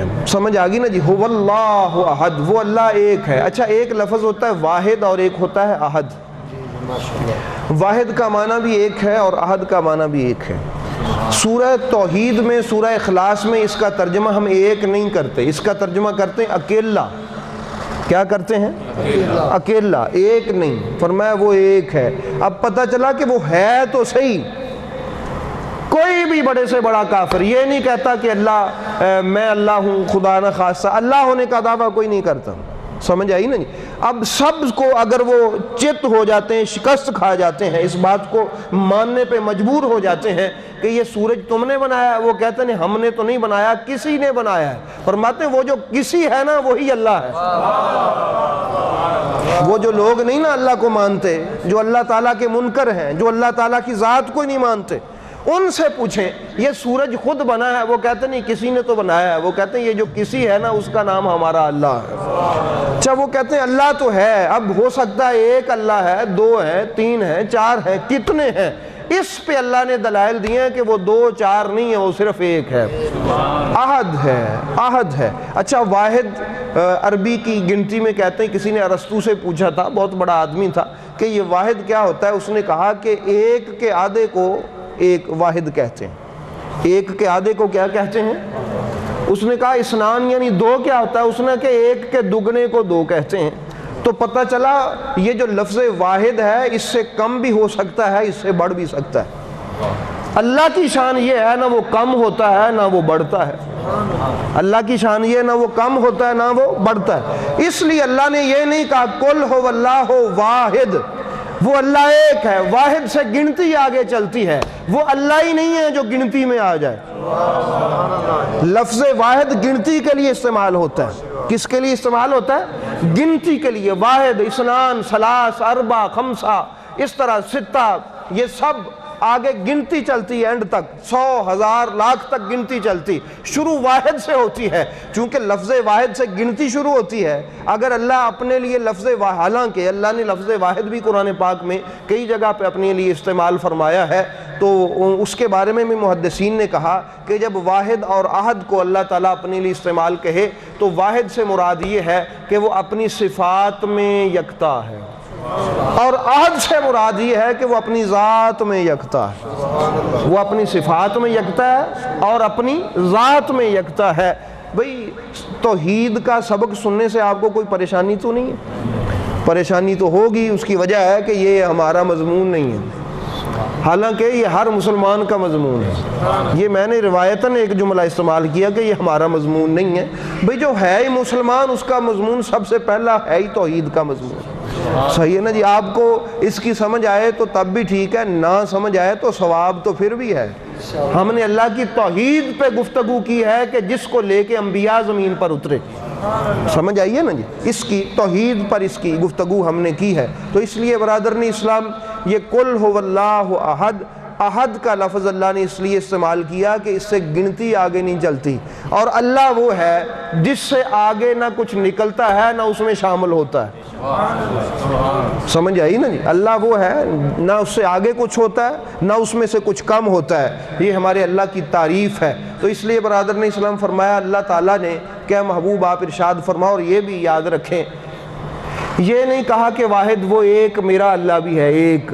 ہے. سمجھ آ گئی نا جی؟ هو اللہ احد، وہ اللہ ایک ہے. اچھا ایک لفظ ہوتا ہے واحد اور ایک ہوتا ہے احد. واحد کا معنی بھی ایک ہے اور احد کا معنی بھی ایک ہے. سورہ توحید میں، سورہ اخلاص میں اس کا ترجمہ ہم ایک نہیں کرتے، اس کا ترجمہ کرتے ہیں اکیلا. کیا کرتے ہیں؟ اکیلا، ایک نہیں. فرمایا وہ ایک ہے. اب پتہ چلا کہ وہ ہے تو صحیح. کوئی بھی بڑے سے بڑا کافر یہ نہیں کہتا کہ اللہ میں اللہ ہوں خدا نہ خاصہ، اللہ ہونے کا دعویٰ کوئی نہیں کرتا. سمجھ آئی نا جی؟ اب سب کو اگر وہ چت ہو جاتے ہیں، شکست کھا جاتے ہیں، اس بات کو ماننے پہ مجبور ہو جاتے ہیں کہ یہ سورج تم نے بنایا ہے، وہ کہتے ہیں ہم نے تو نہیں بنایا، کسی نے بنایا ہے. فرماتے ہیں وہ جو کسی ہے نا وہی اللہ ہے. وہ جو لوگ نہیں نا اللہ کو مانتے، جو اللہ تعالیٰ کے منکر ہیں، جو اللہ تعالیٰ کی ذات کو نہیں مانتے، ان سے پوچھیں یہ سورج خود بنا ہے؟ وہ کہتے نہیں کسی نے تو بنایا ہے. وہ کہتے ہیں یہ جو کسی ہے نا اس کا نام ہمارا اللہ ہے. اچھا وہ کہتے ہیں اللہ تو ہے، اب ہو سکتا ہے ایک اللہ ہے، دو ہے، تین ہے، چار ہے، کتنے ہیں؟ اس پہ اللہ نے دلائل دیے ہیں کہ وہ دو چار نہیں ہے، وہ صرف ایک ہے، احد ہے. احد ہے. اچھا واحد عربی کی گنتی میں کہتے ہیں، کسی نے ارسطو سے پوچھا تھا، بہت بڑا آدمی تھا، کہ یہ واحد کیا ہوتا ہے؟ اس نے کہا کہ ایک کے آدھے کو ایک واحد کہتے ہیں. ایک کے آدھے کو کیا کہتے ہیں؟ اس نے کہا اسنان یعنی دو کیا ہوتا ہے؟ اس نے کہ ایک کے دگنے کو دو کہتے ہیں. تو پتہ چلا یہ جو لفظ واحد ہے اس سے کم بھی ہو سکتا ہے، اس سے بڑھ بھی سکتا ہے. اللہ کی شان یہ ہے نہ وہ کم ہوتا ہے نہ وہ بڑھتا ہے. اللہ کی شان یہ نہ وہ کم ہوتا ہے نہ وہ بڑھتا ہے. اس لیے اللہ نے یہ نہیں کہا قل هو اللہ واحد، وہ اللہ ایک ہے. واحد سے گنتی آگے چلتی ہے، وہ اللہ ہی نہیں ہے جو گنتی میں آ جائے. لفظ واحد گنتی کے لیے استعمال ہوتا ہے. کس کے لیے استعمال ہوتا ہے؟ گنتی کے لیے. واحد، اثنان، ثلاث، اربع، خمسہ، اس طرح ستہ، یہ سب آگے گنتی چلتی ہے اینڈ تک، 100 1000 لاکھ تک گنتی چلتی. شروع واحد سے ہوتی ہے، چونکہ لفظ واحد سے گنتی شروع ہوتی ہے. اگر اللہ اپنے لیے لفظ واحد، حالانکہ اللہ نے لفظ واحد بھی قرآن پاک میں کئی جگہ پہ اپنے لیے استعمال فرمایا ہے، تو اس کے بارے میں محدثین نے کہا کہ جب واحد اور احد کو اللہ تعالیٰ اپنے لیے استعمال کہے تو واحد سے مراد یہ ہے کہ وہ اپنی صفات میں یکتا ہے، اور احد سے مراد یہ ہے کہ وہ اپنی ذات میں یکتا ہے. وہ اپنی صفات میں یکتا ہے اور اپنی ذات میں یکتا ہے. بھئی توحید کا سبق سننے سے آپ کو کوئی پریشانی تو نہیں ہے؟ پریشانی تو ہوگی. اس کی وجہ ہے کہ یہ ہمارا مضمون نہیں ہے، حالانکہ یہ ہر مسلمان کا مضمون ہے. یہ میں نے روایتاً ایک جملہ استعمال کیا کہ یہ ہمارا مضمون نہیں ہے. بھئی جو ہے ہی مسلمان اس کا مضمون سب سے پہلا ہے ہی توحید کا مضمون. صحیح ہے نا جی؟ آپ کو اس کی سمجھ آئے تو تب بھی ٹھیک ہے، نہ سمجھ آئے تو ثواب تو پھر بھی ہے. ہم نے اللہ کی توحید پہ گفتگو کی ہے کہ جس کو لے کے انبیاء زمین پر اترے. سمجھ آئیے نا جی؟ اس کی توحید پر اس کی گفتگو ہم نے کی ہے. تو اس لیے برادران اسلام یہ قل هو اللہ احد، احد کا لفظ اللہ نے اس لیے استعمال کیا کہ اس سے گنتی آگے نہیں چلتی. اور اللہ وہ ہے جس سے آگے نہ کچھ نکلتا ہے نہ اس میں شامل ہوتا ہے. سمجھ آئی نا جی؟ اللہ وہ ہے نہ اس سے آگے کچھ ہوتا ہے نہ اس میں سے کچھ کم ہوتا ہے. یہ ہمارے اللہ کی تعریف ہے. تو اس لیے برادر نے اسلام فرمایا اللہ تعالیٰ نے کہ محبوب آپ ارشاد فرماؤ، اور یہ بھی یاد رکھیں یہ نہیں کہا کہ واحد وہ ایک میرا اللہ بھی ہے ایک.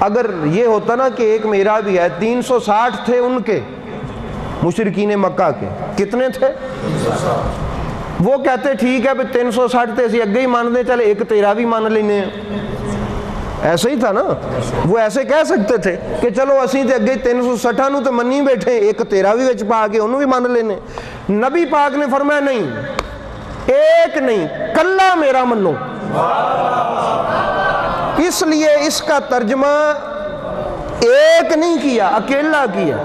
اگر یہ ہوتا نا کہ ایک میرا بھی ہے، 360 تھے ان کے مشرکین مکہ کے. کتنے تھے؟ وہ کہتے ٹھیک ہے 360 تھے، اسی اگے ہی مان دیں، چلے ایک تیرا بھی مان لینے ہیں. ایسے ہی تھا نا؟ وہ ایسے کہہ سکتے تھے کہ چلو اسی تے اگے 360 نو تو منی بیٹھے، ایک تیرا بھی وچ پا کے انہوں بھی مان لینے. نبی پاک نے فرمایا نہیں، ایک نہیں، کلا میرا منو. اس لیے اس کا ترجمہ ایک نہیں کیا، اکیلا کیا.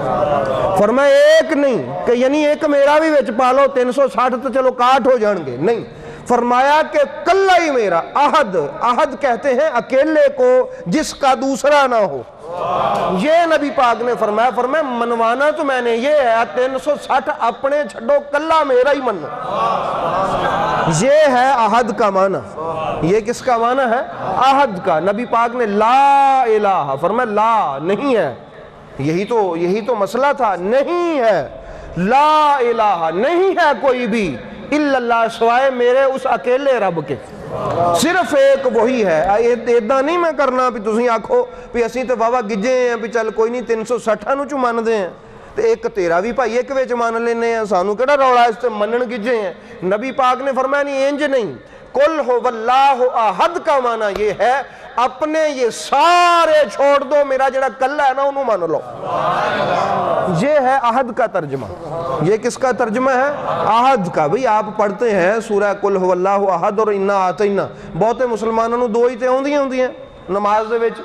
فرمایا ایک نہیں کہ یعنی ایک میرا بھی وچ پالو، 360 تو چلو کاٹ ہو جان گے، نہیں. فرمایا کہ کلا ہی میرا. احد، احد کہتے ہیں اکیلے کو جس کا دوسرا نہ ہو. یہ نبی پاک نے فرمایا. فرمایا منوانا تو میں نے یہ ہے 360 اپنے چھڑو، کلا میرا ہی منو. یہ ہے احد کا معنی. یہ کس کا معنی ہے؟ احد کا. نبی پاک نے لا الہ فرمایا، لا نہیں ہے. یہی تو مسئلہ تھا، نہیں ہے. لا الہ نہیں ہے کوئی بھی الا اللہ سوائے میرے اس اکیلے رب کے، صرف ایک وہی ہے۔ ایداں نہیں میں کرنا بھی تسی آکھو بھی اسی تو بابا گجے ہیں بھی چل کوئی نہیں 360 نو چ مان دے ہیں تے ایک تیرا بھی بھائی ایک وچ مان لینے ہیں، سانو کیڑا رولا اس تے منن گجے ہیں۔ نبی پاک نے فرمایا نہیں انج نہیں، قل هو اللہ احد کا معنی یہ ہے اپنے یہ سارے چھوڑ دو، میرا جڑا کلہ ہے نا انہوں مان لو۔ یہ ہے احد کا ترجمہ۔ یہ کس کا ترجمہ ہے؟ احد کا۔ بھئی آپ پڑھتے ہیں سورہ قل هو اللہ احد اور انا آتینا، بہتے مسلمانوں دو ہی تے ہوندی ہیں نماز دے وچ،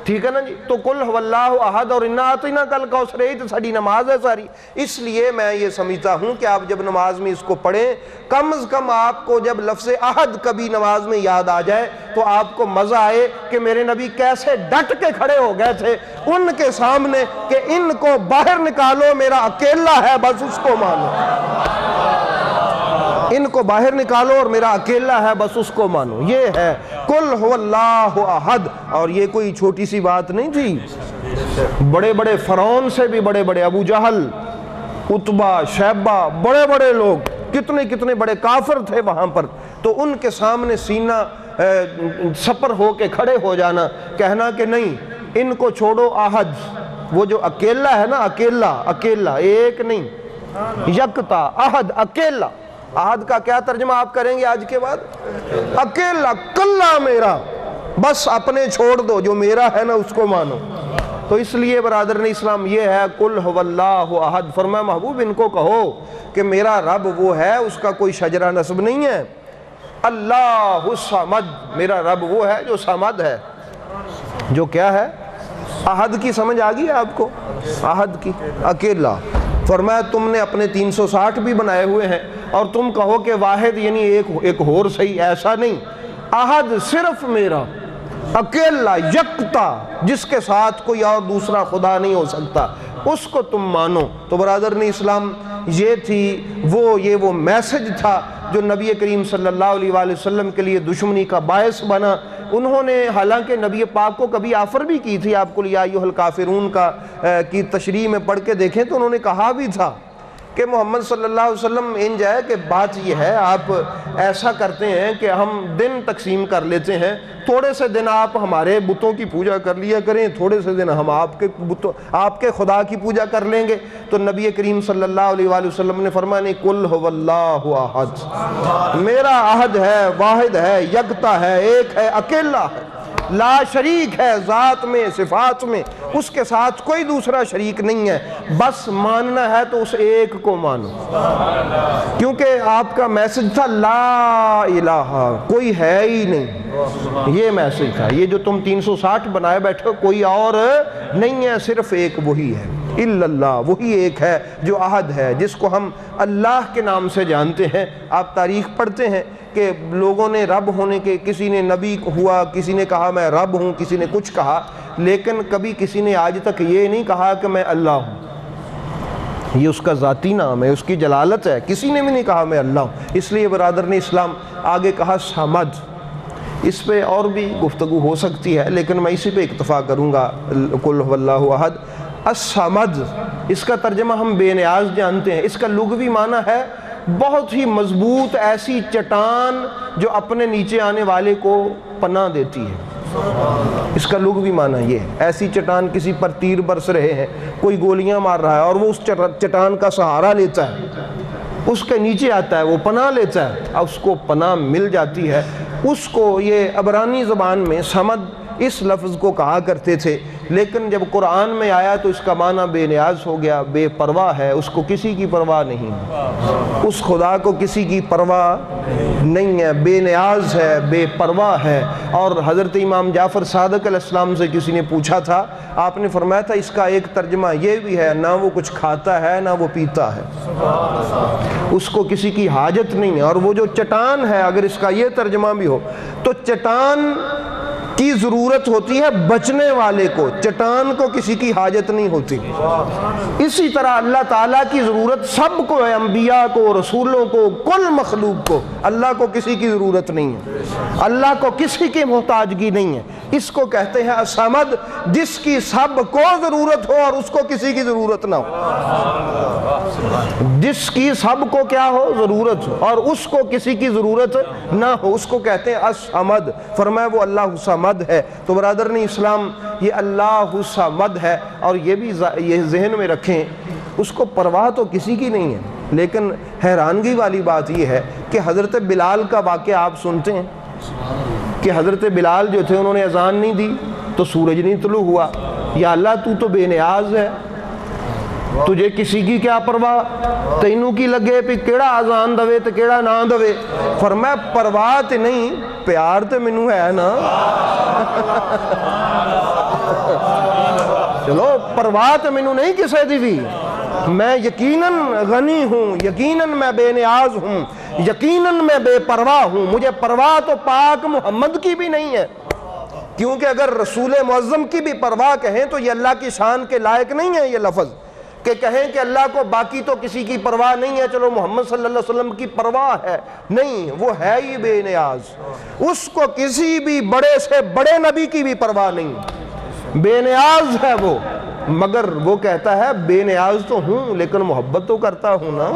ٹھیک ہے نا جی؟ تو قل هو اللہ احد اور انا آتینا کل کوثر ہی تو ساری نماز ہے ساری۔ اس لیے میں یہ سمجھتا ہوں کہ آپ جب نماز میں اس کو پڑھیں، کم از کم آپ کو جب لفظ احد کبھی نماز میں یاد آ جائے تو آپ کو مزہ آئے کہ میرے نبی کیسے ڈٹ کے کھڑے ہو گئے تھے ان کے سامنے کہ ان کو باہر نکالو، میرا اکیلا ہے بس اس کو مانو، ان کو باہر نکالو اور میرا اکیلا ہے بس اس کو مانو۔ یہ ہے قل هو اللہ احد۔ اور یہ کوئی چھوٹی سی بات نہیں تھی، بڑے بڑے فرعون سے بھی بڑے بڑے، ابو جہل، عتبہ، شیبہ، بڑے بڑے لوگ، کتنے کتنے بڑے کافر تھے وہاں پر، تو ان کے سامنے سینہ سپر ہو کے کھڑے ہو جانا، کہنا کہ نہیں ان کو چھوڑو، احد وہ جو اکیلا ہے نا، اکیلا ایک نہیں، یکتا، احد اکیلا۔ احد کا کیا ترجمہ آپ کریں گے آج کے بعد؟ اکیلا، کلہ میرا، بس اپنے چھوڑ دو، جو میرا ہے نا اس کو مانو۔ تو اس لیے برادران اسلام یہ ہے قل هو اللہ احد۔ فرمایا محبوب ان کو کہو کہ میرا رب وہ ہے، اس کا کوئی شجرہ نسب نہیں ہے۔ اللہ الصمد، میرا رب وہ ہے جو صمد ہے، جو کیا ہے؟ احد کی سمجھ آ گئی ہے آپ کو؟ احد کی، اکیلا۔ فرمایا تم نے اپنے 360 بھی بنائے ہوئے ہیں اور تم کہو کہ واحد یعنی ایک اور صحیح، ایسا نہیں۔ احد صرف میرا، اکیلا، یکتا، جس کے ساتھ کوئی اور دوسرا خدا نہیں ہو سکتا، اس کو تم مانو۔ تو برادران اسلام یہ تھی وہ میسج تھا جو نبی کریم صلی اللہ علیہ وآلہ وسلم کے لیے دشمنی کا باعث بنا۔ انہوں نے حالانکہ نبی پاک کو کبھی آفر بھی کی تھی، آپ کو یا ایھا الکافرون کی تشریح میں پڑھ کے دیکھیں تو انہوں نے کہا بھی تھا کہ محمد صلی اللہ علیہ وسلم انج ہے کہ بات یہ ہے، آپ ایسا کرتے ہیں کہ ہم دن تقسیم کر لیتے ہیں، تھوڑے سے دن آپ ہمارے بتوں کی پوجا کر لیا کریں، تھوڑے سے دن ہم آپ کے خدا کی پوجا کر لیں گے۔ تو نبی کریم صلی اللہ علیہ وآلہ وسلم نے فرمایا نہیں، قل هو اللہ احد، میرا احد ہے، واحد ہے، یکتا ہے، ایک ہے، اکیلا ہے، لا شریک ہے، ذات میں، صفات میں اس کے ساتھ کوئی دوسرا شریک نہیں ہے، بس ماننا ہے تو اس ایک کو مانو۔ کیونکہ آپ کا میسج تھا لا الہ، کوئی ہے ہی نہیں، یہ میسج تھا۔ یہ جو تم 360 بنائے بیٹھے ہو کوئی اور نہیں ہے، صرف ایک وہی ہے، الا اللہ، وہی ایک ہے جو احد ہے، جس کو ہم اللہ کے نام سے جانتے ہیں۔ آپ تاریخ پڑھتے ہیں کہ لوگوں نے رب ہونے کے، کسی نے نبی ہوا، کسی نے کہا میں رب ہوں، کسی نے کچھ کہا، لیکن کبھی کسی نے آج تک یہ نہیں کہا کہ میں اللہ ہوں۔ یہ اس کا ذاتی نام ہے، اس کی جلالت ہے، کسی نے بھی نہیں کہا میں اللہ ہوں۔ اس لیے برادران اسلام آگے کہا صمد۔ اس پہ اور بھی گفتگو ہو سکتی ہے لیکن میں اسی پہ اکتفا کروں گا، قل هو اللہ احد۔ الصمد، اس کا ترجمہ ہم بے نیاز جانتے ہیں، اس کا لغوی معنی ہے بہت ہی مضبوط ایسی چٹان جو اپنے نیچے آنے والے کو پناہ دیتی ہے۔ اس کا لغوی معنی یہ ہے، ایسی چٹان، کسی پر تیر برس رہے ہیں، کوئی گولیاں مار رہا ہے اور وہ اس چٹان کا سہارا لیتا ہے، اس کے نیچے آتا ہے، وہ پناہ لیتا ہے، اس کو پناہ مل جاتی ہے۔ اس کو یہ عبرانی زبان میں صمد اس لفظ کو کہا کرتے تھے، لیکن جب قرآن میں آیا تو اس کا معنی بے نیاز ہو گیا، بے پرواہ ہے، اس کو کسی کی پرواہ نہیں، اس خدا کو کسی کی پرواہ نہیں ہے، بے نیاز ہے، بے پرواہ ہے۔ اور حضرت امام جعفر صادق علیہ السلام سے کسی نے پوچھا تھا، آپ نے فرمایا تھا اس کا ایک ترجمہ یہ بھی ہے، نہ وہ کچھ کھاتا ہے نہ وہ پیتا ہے، اس کو کسی کی حاجت نہیں ہے۔ اور وہ جو چٹان ہے، اگر اس کا یہ ترجمہ بھی ہو تو چٹان کی ضرورت ہوتی ہے بچنے والے کو، چٹان کو کسی کی حاجت نہیں ہوتی۔ اسی طرح اللہ تعالیٰ کی ضرورت سب کو ہے، انبیاء کو، رسولوں کو، کل مخلوق کو۔ اللہ کو کسی کی ضرورت نہیں ہے، اللہ کو کسی کی محتاجگی نہیں ہے۔ اس کو کہتے ہیں الصمد، جس کی سب کو ضرورت ہو اور اس کو کسی کی ضرورت نہ ہو۔ جس کی سب کو کیا ہو ضرورت ہو اور اس کو کسی کی ضرورت نہ ہو، اس کو کہتے ہیں الصمد۔ فرمایا وہ اللہ صمد ہے۔ تو برادران اسلام یہ اللہ صمد ہے، اور یہ بھی یہ ذہن میں رکھیں، اس کو پرواہ تو کسی کی نہیں ہے۔ لیکن حیرانگی والی بات یہ ہے کہ حضرت بلال کا واقعہ آپ سنتے ہیں کہ حضرت بلال جو تھے انہوں نے اذان نہیں دی تو سورج نہیں طلوع ہوا۔ یا اللہ تو بے نیاز ہے، تجھے کسی کی کیا پرواہ، تینوں کی لگے پہ کیڑا اذان دوے تو کیڑا نہ دوے۔ فرمایا پرواہ تے نہیں، پیار تے مینوں ہے نا۔ چلو پرواہ تے مینوں نہیں کسے دی بھی، میں یقیناً غنی ہوں، یقیناً میں بے نیاز ہوں، یقیناً میں بے پرواہ ہوں، مجھے پرواہ تو پاک محمد کی بھی نہیں ہے۔ کیونکہ اگر رسول معظم کی بھی پرواہ کہیں تو یہ اللہ کی شان کے لائق نہیں ہے یہ لفظ، کہ کہیں کہ اللہ کو باقی تو کسی کی پرواہ نہیں ہے، چلو محمد صلی اللہ علیہ وسلم کی پرواہ ہے۔ نہیں، وہ ہے ہی بے نیاز، اس کو کسی بھی بڑے سے بڑے نبی کی بھی پرواہ نہیں، بے نیاز ہے وہ۔ مگر وہ کہتا ہے بے نیاز تو ہوں لیکن محبت تو کرتا ہوں نا،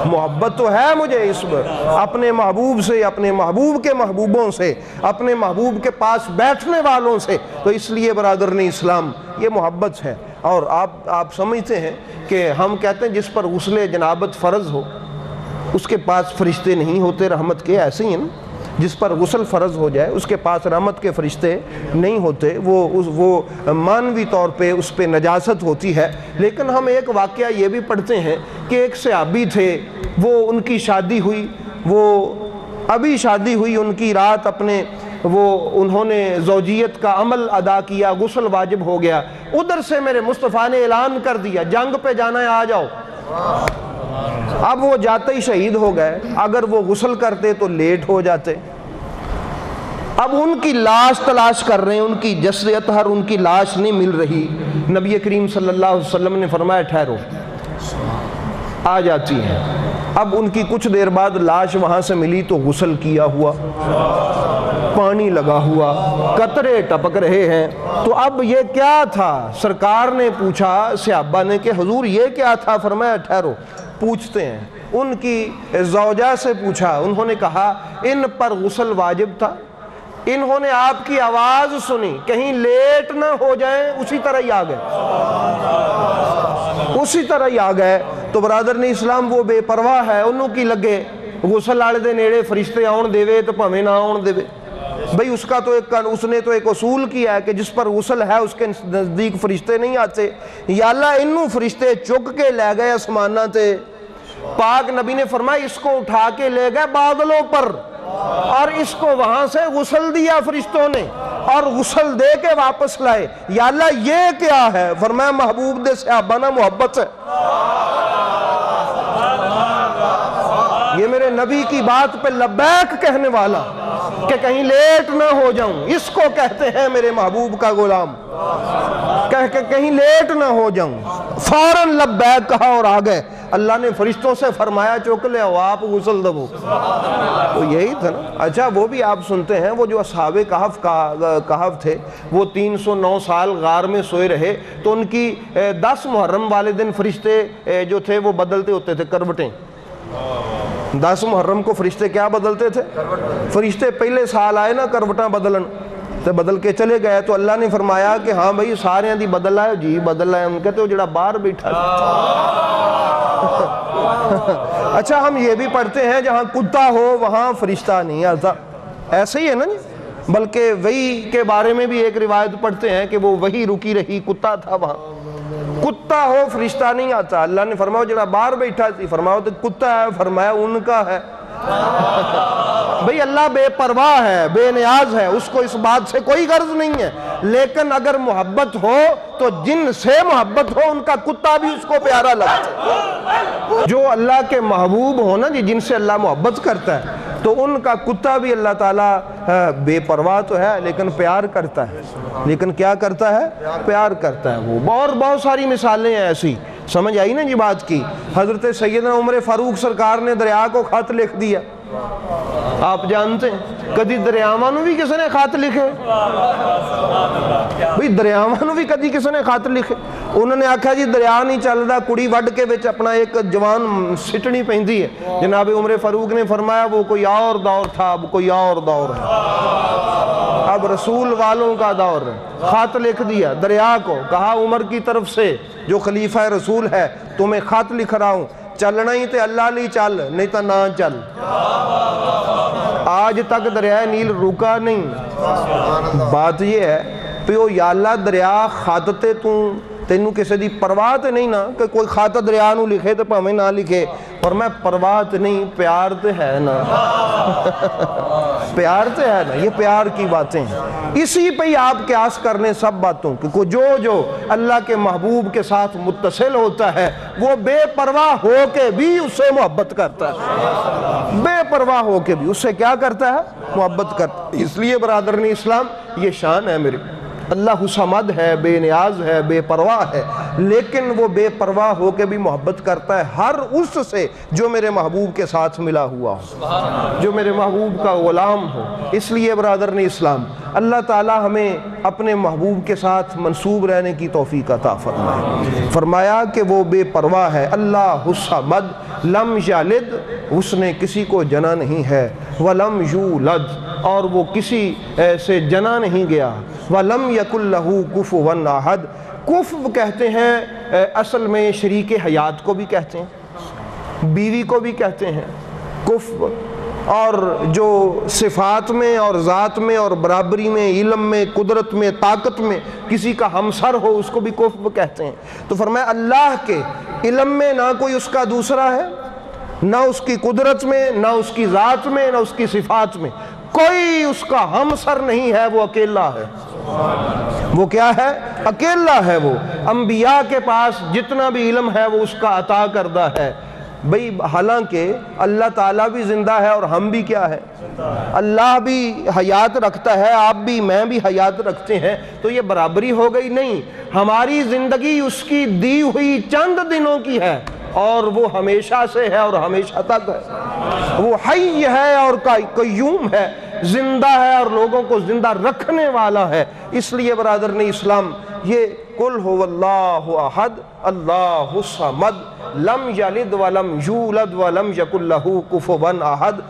محبت تو ہے مجھے اس پر اپنے محبوب سے، اپنے محبوب کے محبوبوں سے، اپنے محبوب کے پاس بیٹھنے والوں سے۔ تو اس لیے برادران اسلام یہ محبت ہے۔ اور آپ سمجھتے ہیں کہ ہم کہتے ہیں جس پر غسل جنابت فرض ہو اس کے پاس فرشتے نہیں ہوتے رحمت کے، ایسے ہی ہیں نا، جس پر غسل فرض ہو جائے اس کے پاس رحمت کے فرشتے نہیں ہوتے، وہ مانوی طور پہ اس پہ نجاست ہوتی ہے۔ لیکن ہم ایک واقعہ یہ بھی پڑھتے ہیں کہ ایک صحابی تھے، وہ ان کی شادی ہوئی، وہ ابھی شادی ہوئی ان کی رات، اپنے انہوں نے زوجیت کا عمل ادا کیا، غسل واجب ہو گیا، ادھر سے میرے مصطفیٰ نے اعلان کر دیا جنگ پہ جانا ہے آ جاؤ۔ اب وہ جاتے ہی شہید ہو گئے، اگر وہ غسل کرتے تو لیٹ ہو جاتے۔ اب ان کی لاش تلاش کر رہے ہیں، ان کی جسد اطہر، ان کی لاش نہیں مل رہی۔ نبی کریم صلی اللہ علیہ وسلم نے فرمایا ٹھہرو، آ جاتی ہیں۔ اب ان کی کچھ دیر بعد لاش وہاں سے ملی تو غسل کیا ہوا، پانی لگا ہوا، قطرے ٹپک رہے ہیں۔ تو اب یہ کیا تھا؟ سرکار نے پوچھا صحابہ نے کہ حضور یہ کیا تھا؟ فرمایا ٹھہرو، پوچھتے ہیں۔ ان کی زوجہ سے پوچھا، انہوں نے کہا ان پر غسل واجب تھا، انہوں نے آپ کی آواز سنی، کہیں لیٹ نہ ہو جائیں، اسی طرح ہی آ گئے، اسی طرح ہی آ گئے۔ تو برادران اسلام وہ بے پرواہ ہے، انہوں کی لگے غسل والے دے نیڑے فرشتے آن دے تو پھویں نہ آن دے۔ بھئی اس نے تو ایک اصول کیا ہے کہ جس پر غسل ہے اس کے نزدیک فرشتے نہیں آتے۔ یا اللہ انہوں فرشتے چک کے لے گئے آسمانہ تے، پاک نبی نے فرمایا اس کو اٹھا کے لے گئے بادلوں پر، اور اس کو وہاں سے غسل دیا فرشتوں نے، اور غسل دے کے واپس لائے۔ یا اللہ یہ کیا ہے؟ فرمایا محبوب دے صحابانہ محبت ہے، یہ میرے نبی کی بات پہ لبیک کہنے والا کہ کہیں لیٹ نہ ہو جاؤں، اس کو کہتے ہیں میرے محبوب کا غلام، کہہ کہ کہیں لیٹ نہ ہو جاؤں، فوراً لبیک کہا اور آ گئے۔ اللہ نے فرشتوں سے فرمایا چوک لے آؤ آپ غسل دو، تو یہی تھا نا۔ اچھا وہ بھی آپ سنتے ہیں، وہ جو اصحاب کہف تھے وہ 309 سال غار میں سوئے رہے، تو ان کی 10 محرم والے دن فرشتے جو تھے وہ بدلتے ہوتے تھے کروٹیں۔ 10 محرم کو فرشتے کیا بدلتے تھے؟ فرشتے پہلے سال آئے نا کروٹاں بدلن، تو بدل کے چلے گئے۔ تو اللہ نے فرمایا کہ ہاں بھائی سارے دی بدل آئے، جی بدل آئے۔ ہم کہتے ہو جڑا باہر بیٹھا۔ اچھا ہم یہ بھی پڑھتے ہیں جہاں کتا ہو وہاں فرشتہ نہیں آتا، ایسے ہی ہے نا جی۔ بلکہ وحی کے بارے میں بھی ایک روایت پڑھتے ہیں کہ وہ وحی رکی رہی، کتا تھا وہاں، کتا ہو فرشتہ نہیں آتا۔ اللہ نے فرمایا جڑا باہر بیٹھا تھی، فرمایا تو کتا ہے، فرمایا ان کا ہے۔ بھئی اللہ بے پرواہ ہے، بے نیاز ہے، اس کو اس بات سے کوئی غرض نہیں ہے۔ لیکن اگر محبت ہو تو جن سے محبت ہو ان کا کتا بھی اس کو پیارا لگتا ہے۔ جو اللہ کے محبوب ہو نا جی، جن سے اللہ محبت کرتا ہے، تو ان کا کتا بھی اللہ تعالیٰ بے پرواہ تو ہے لیکن پیار کرتا ہے۔ لیکن کیا کرتا ہے؟ پیار کرتا ہے وہ۔ اور بہت ساری مثالیں ہیں ایسی سمجھ آئی نا جی بات کی؟ حضرت سیدنا عمر فاروق سرکار نے دریا کو خط لکھ دیا. آپ جانتے ہیں کدی دریاواں نو بھی کسی نے خط لکھے؟ بھئی دریاواں نو بھی کدی کسی نے خط لکھے؟ انہوں نے آکھا جی دریا نہیں چلدا، کڑی وڈ کے وچ اپنا ایک جوان سٹنی پیندی ہے. جناب عمر فاروق نے فرمایا وہ کوئی اور دور تھا، اب کوئی اور دور ہے، اب رسول والوں کا دور ہے. خط لکھ دیا دریا کو، کہا عمر کی طرف سے جو خلیفہ رسول ہے تمہیں خط لکھ رہا ہوں، چلنا ہی تے اللہ لی چل، نہیں تو نہ چل. آج تک دریائے نیل رکا نہیں. بات یہ ہے پیو یا اللہ دریا خط تے تینوں کسی دی پرواہ تے نہیں نا کہ کوئی خط دریا نو لکھے تے پاویں نہ لکھے، اور میں پرواہ تے نہیں، پیار تے ہے نا. پیار تے ہے نا، یہ پیار کی باتیں ہیں. اسی پہ ہی آپ قیاس کرنے سب باتوں کہ جو اللہ کے محبوب کے ساتھ متصل ہوتا ہے وہ بے پرواہ ہو کے بھی اس سے محبت کرتا ہے. بے پرواہ ہو کے بھی اس سے کیا کرتا ہے؟ محبت کرتا ہے. اس لیے برادران اسلام یہ شان ہے میری. اللہ صمد ہے، بے نیاز ہے، بے پرواہ ہے، لیکن وہ بے پرواہ ہو کے بھی محبت کرتا ہے ہر اس سے جو میرے محبوب کے ساتھ ملا ہوا ہو، جو میرے محبوب کا غلام ہو. اس لیے برادران اسلام اللہ تعالی ہمیں اپنے محبوب کے ساتھ منسوب رہنے کی توفیق عطا فرمائے. فرمایا کہ وہ بے پرواہ ہے. اللہ الصمد لم یلد، اس نے کسی کو جنا نہیں ہے، ولم یولد، اور وہ کسی سے جنا نہیں گیا، وَلَمْ يَكُنْ لَهُ كُفُوًا أَحَدٌ. کفو کہتے ہیں اصل میں شریک حیات کو بھی کہتے ہیں، بیوی کو بھی کہتے ہیں کفو، اور جو صفات میں اور ذات میں اور برابری میں، علم میں، قدرت میں، طاقت میں کسی کا ہمسر ہو اس کو بھی کفو کہتے ہیں. تو فرمایا اللہ کے علم میں نہ کوئی اس کا دوسرا ہے، نہ اس کی قدرت میں، نہ اس کی ذات میں، نہ اس کی صفات میں کوئی اس کا ہمسر نہیں ہے. وہ اکیلا ہے. وہ کیا ہے؟ اکیلا ہے. وہ انبیاء کے پاس جتنا بھی علم ہے وہ اس کا عطا کردہ ہے. بھئی حالانکہ اللہ تعالیٰ بھی زندہ ہے اور ہم بھی کیا ہے؟ اللہ بھی حیات رکھتا ہے، آپ بھی، میں بھی حیات رکھتے ہیں، تو یہ برابری ہو گئی؟ نہیں. ہماری زندگی اس کی دی ہوئی چند دنوں کی ہے اور وہ ہمیشہ سے ہے اور ہمیشہ تک ہے. وہ حی ہے اور قیوم ہے، زندہ ہے اور لوگوں کو زندہ رکھنے والا ہے. اس لیے برادران اسلام یہ قل هو اللہ احد اللہ الصمد لم یلد ولم یولد ولم یکن لہ کفوا احد